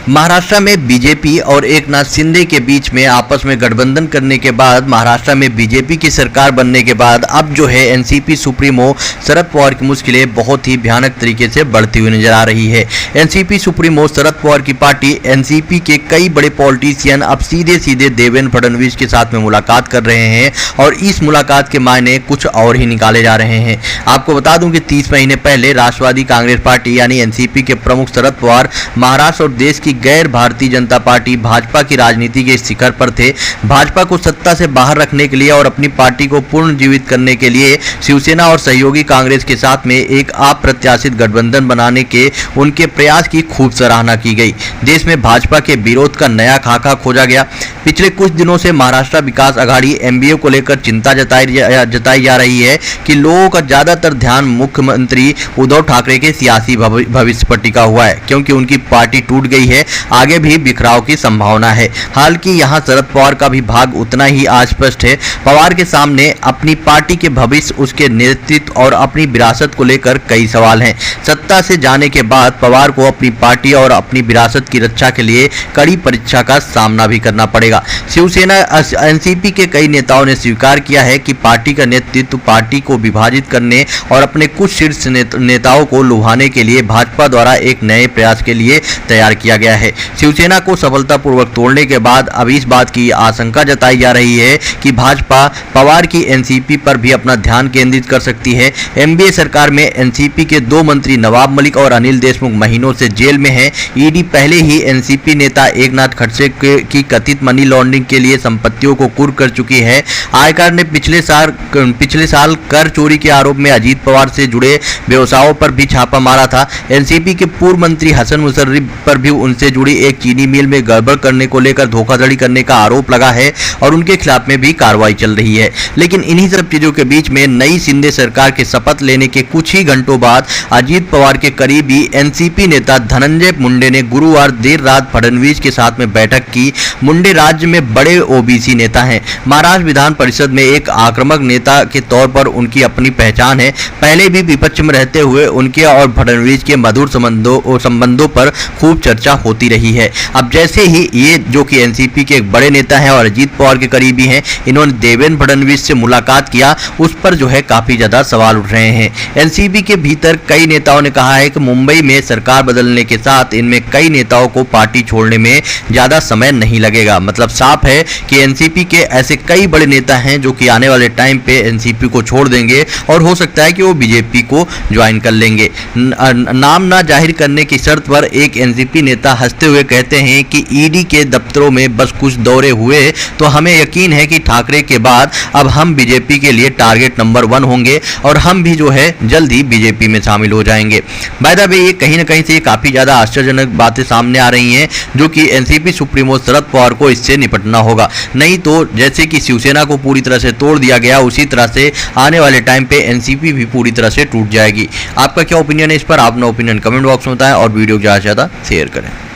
महाराष्ट्र में बीजेपी और एकनाथ शिंदे के बीच में आपस में गठबंधन करने के बाद महाराष्ट्र में बीजेपी की सरकार बनने के बाद अब जो है एनसीपी सुप्रीमो शरद पवार की मुश्किलें बहुत ही भयानक तरीके से बढ़ती हुई नजर आ रही है। एनसीपी सुप्रीमो शरद पवार की पार्टी एनसीपी के कई बड़े पॉलिटिशियन अब सीधे सीधे देवेंद्र फडणवीस के साथ में मुलाकात कर रहे हैं और इस मुलाकात के मायने कुछ और ही निकाले जा रहे हैं। आपको बता दूं कि 30 महीने पहले राष्ट्रवादी कांग्रेस पार्टी यानी एनसीपी के प्रमुख शरद पवार महाराष्ट्र और देश की गैर भारतीय जनता पार्टी भाजपा की राजनीति के शिखर पर थे। भाजपा को सत्ता से बाहर रखने के लिए और अपनी पार्टी को पुनर्जीवित करने के लिए शिवसेना और सहयोगी कांग्रेस के साथ में एक अप्रत्याशित गठबंधन बनाने के उनके प्रयास की खूब सराहना की गई। देश में भाजपा के विरोध का नया खाका खोजा गया। पिछले कुछ दिनों से महाराष्ट्र विकास आघाड़ी एमबीए को लेकर चिंता जताई जा रही है कि लोगों का ज्यादातर ध्यान मुख्यमंत्री उद्धव ठाकरे के सियासी भविष्य पर टिका हुआ है, क्योंकि उनकी पार्टी टूट गई है, आगे भी बिखराव की संभावना है। हालांकि यहां शरद पवार का भी भाग उतना ही अस्पष्ट है। पवार के सामने अपनी पार्टी के भविष्य, उसके नेतृत्व और अपनी विरासत को लेकर कई सवाल हैं। सत्ता से जाने के बाद पवार को अपनी पार्टी और अपनी विरासत की रक्षा के लिए कड़ी परीक्षा का सामना भी करना पड़ेगा। शिवसेना एनसीपी के कई नेताओं ने स्वीकार किया है कि पार्टी का नेतृत्व पार्टी को विभाजित करने और अपने कुछ शीर्ष नेताओं को लुभाने के लिए भाजपा द्वारा एक नए प्रयास के लिए तैयार किया गया है। शिवसेना को सफलतापूर्वक तोड़ने के बाद अब इस बात की आशंका जताई जा रही है कि भाजपा पवार की एनसीपी पर भी अपना ध्यान केंद्रित कर सकती है। एनडीए सरकार में एनसीपी के 2 मंत्री नवाब मलिक और अनिल देशमुख महीनों से जेल में हैं। ईडी पहले ही एनसीपी नेता एकनाथ खड़से की कथित मनी लॉन्ड्रिंग के लिए संपत्तियों को कुर्क कर चुकी है। आयकर ने पिछले साल कर चोरी के आरोप में अजीत पवार से जुड़े व्यवसायों पर भी छापा मारा था। एनसीपी के पूर्व मंत्री हसन मुशर्रफ पर भी उनसे जुड़ी एक चीनी मिल में गड़बड़ करने को लेकर धोखाधड़ी करने का आरोप लगा है और उनके खिलाफ में भी कार्रवाई चल रही है। लेकिन इन्हीं सब चीजों के बीच में नई शिंदे सरकार के शपथ लेने के कुछ ही घंटों बाद अजीत पवार के करीबी एनसीपी नेता धनंजय मुंडे ने गुरुवार देर रात फडणवीस के साथ में बैठक की। मुंडे राज्य में बड़े ओबीसी नेता हैं। महाराष्ट्र विधान परिषद में एक आक्रामक नेता के तौर पर उनकी अपनी पहचान है। पहले भी विपक्ष में रहते हुए उनके और फडणवीस के मधुर संबंधों पर खूब चर्चा होती रही है। अब जैसे ही ये जो कि एनसीपी के एक बड़े नेता हैं और अजीत पवार के करीबी हैं, इन्होंने देवेंद्र फडणवीस से मुलाकात किया, उस पर जो है काफी ज्यादा सवाल उठ रहे हैं। एनसीपी के भीतर कई नेताओं ने कहा है कि मुंबई में सरकार बदलने के साथ इनमें कई नेताओं को पार्टी छोड़ने में ज्यादा समय नहीं लगेगा। मतलब साफ है कि एनसीपी के ऐसे कई बड़े नेता हैं जो कि आने वाले टाइम पे एनसीपी को छोड़ देंगे और हो सकता है कि वो बीजेपी को ज्वाइन कर लेंगे। नाम ना जाहिर करने की शर्त पर एक एनसीपी नेता हंसते हुए कहते हैं कि ईडी के दफ्तरों में बस कुछ दौरे हुए तो हमें यकीन है कि ठाकरे के बाद अब हम बीजेपी के लिए टारगेट नंबर 1 होंगे और हम भी जो है जल्द ही बीजेपी में शामिल हो जाएंगे। बाय द वे ये कहीं ना कहीं से काफी ज्यादा आश्चर्यजनक बातें सामने आ रही हैं, जो कि एनसीपी सुप्रीमो शरद पवार को इससे निपटना होगा। नहीं तो जैसे कि शिवसेना को पूरी तरह से तोड़ दिया गया, उसी तरह से आने वाले टाइम पे एनसीपी भी पूरी तरह से टूट जाएगी। आपका क्या ओपिनियन है इस पर? आप अपना ओपिनियन कमेंट बॉक्स में बताएं और वीडियो को ज्यादा से ज्यादा शेयर करें।